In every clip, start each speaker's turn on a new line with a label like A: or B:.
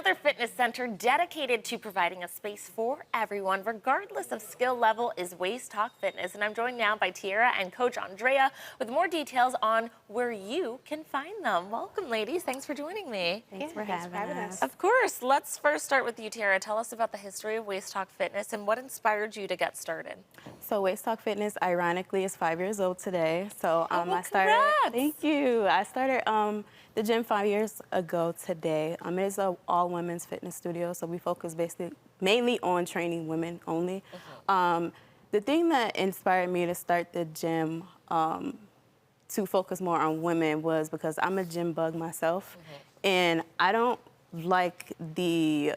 A: another fitness center dedicated to providing a space for everyone, regardless of skill level, is Waist Talk Fitness. And I'm joined now by Tiara and Coach Andrea with more details on where you can find them. Welcome, ladies. Thanks for joining me.
B: Thanks for having us.
A: Of course. Let's first start with you, Tiara. Tell us about the history of Waist Talk Fitness and what inspired you to get started.
B: So Waist Talk Fitness, ironically, is 5 years old today. So
A: well,
B: I started.
A: congrats.
B: Thank you. I started the gym 5 years ago today. It is an all-women's fitness studio, so we focus basically mainly on training women only. The thing that inspired me to start the gym to focus more on women was because I'm a gym bug myself, and I don't like the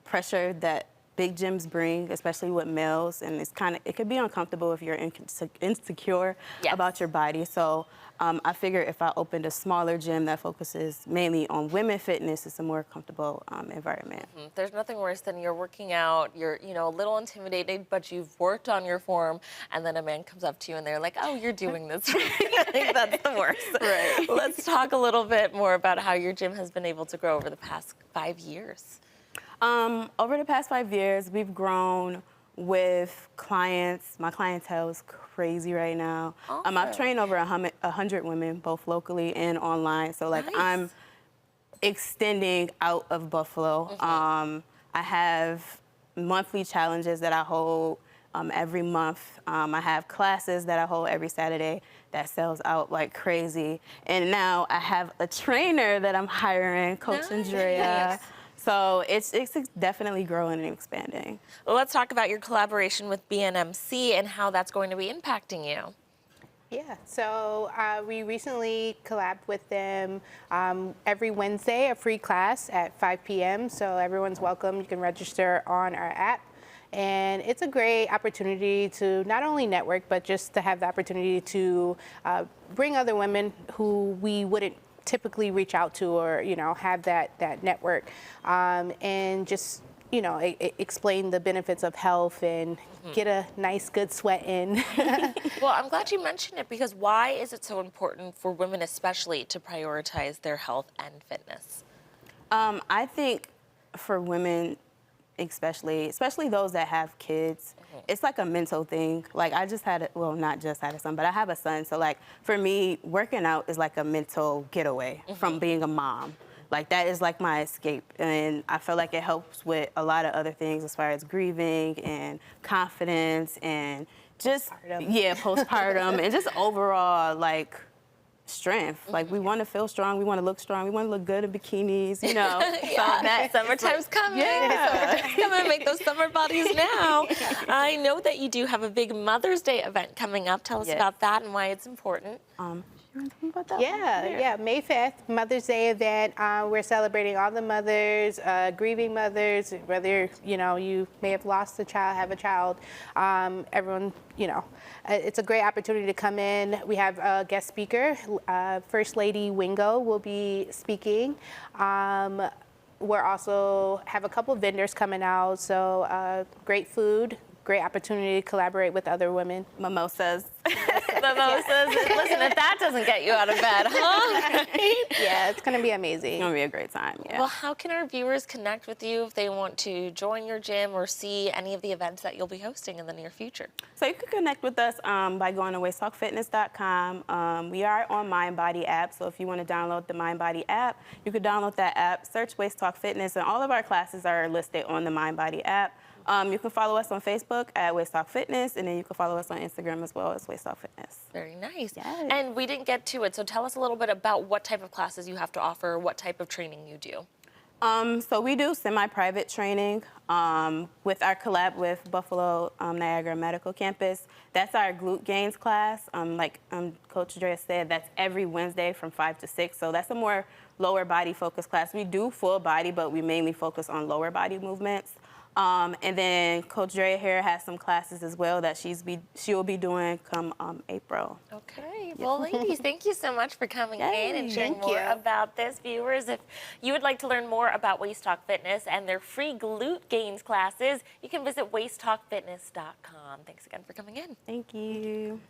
B: pressure that big gyms bring, especially with males, and it could be uncomfortable if you're insecure about your body. So I figured if I opened a smaller gym that focuses mainly on women fitness, it's a more comfortable environment.
A: There's nothing worse than you're working out, you're a little intimidated, but you've worked on your form, and then a man comes up to you and they're like, "Oh, you're doing this right." I think that's the worst.
B: Right.
A: Let's talk a little bit more about how your gym has been able to grow over the past 5 years.
B: Over the past 5 years, we've grown with clients. My clientele is crazy right now. I've trained over 100 women, both locally and online. So like I'm extending out of Buffalo. I have monthly challenges that I hold every month. I have classes that I hold every Saturday that sells out like crazy. And now I have a trainer that I'm hiring, Coach Andrea. So it's definitely growing and expanding.
A: Well, let's talk about your collaboration with BNMC and how that's going to be impacting you.
C: Yeah, so we recently collabed with them every Wednesday, a free class at 5 p.m. So everyone's welcome. You can register on our app. And it's a great opportunity to not only network, but just to have the opportunity to bring other women who we wouldn't typically reach out to, or have that network, and just explain the benefits of health and get a nice good sweat in.
A: Well, I'm glad you mentioned it, because why is it so important for women especially to prioritize their health and fitness?
B: I think for women especially those that have kids, it's like a mental thing. Like I just had not just had a son, but I have a son. So like for me, working out is like a mental getaway from being a mom. Like that is like my escape. And I feel like it helps with a lot of other things as far as grieving and confidence and just, postpartum and just overall like strength. Like we want to feel strong, we want to look strong, we want to look good in bikinis, So that
A: summertime's coming. Summertime's coming. Make those summer bodies now. I know that you do have a big Mother's Day event coming up. Tell us about that and why it's important.
C: Yeah, May 5th, Mother's Day event. We're celebrating all the mothers, grieving mothers, whether, you may have lost a child, have a child. Everyone, it's a great opportunity to come in. We have a guest speaker. First Lady Wingo will be speaking. We're also have a couple vendors coming out, so great food. Great opportunity to collaborate with other women.
B: Mimosas.
A: Mimosas. Listen, if that doesn't get you out of bed, huh?
C: Yeah, it's going to be amazing.
B: It's going to be a great time,
A: Well, how can our viewers connect with you if they want to join your gym or see any of the events that you'll be hosting in the near future?
B: So you can connect with us by going to waisttalkfitness.com. We are on MindBody app, so if you want to download the MindBody app, you can download that app, search Waist Talk Fitness, and all of our classes are listed on the MindBody app. You can follow us on Facebook at Waist Talk Fitness, and then you can follow us on Instagram as well as Waist Talk Fitness.
A: Very nice.
B: Yes.
A: And we didn't get to it, so tell us a little bit about what type of classes you have to offer, what type of training you do.
B: So we do semi-private training with our collab with Buffalo Niagara Medical Campus. That's our glute gains class. Like Coach Andrea said, that's every Wednesday from 5 to 6. So that's a more lower body focused class. We do full body, but we mainly focus on lower body movements. And then Coach Drea here has some classes as well that she'll be doing come April.
A: Okay. Well, ladies, thank you so much for coming in and sharing more about this. Viewers, if you would like to learn more about Waist Talk Fitness and their free glute gains classes, you can visit waisttalkfitness.com. Thanks again for coming in.
B: Thank you.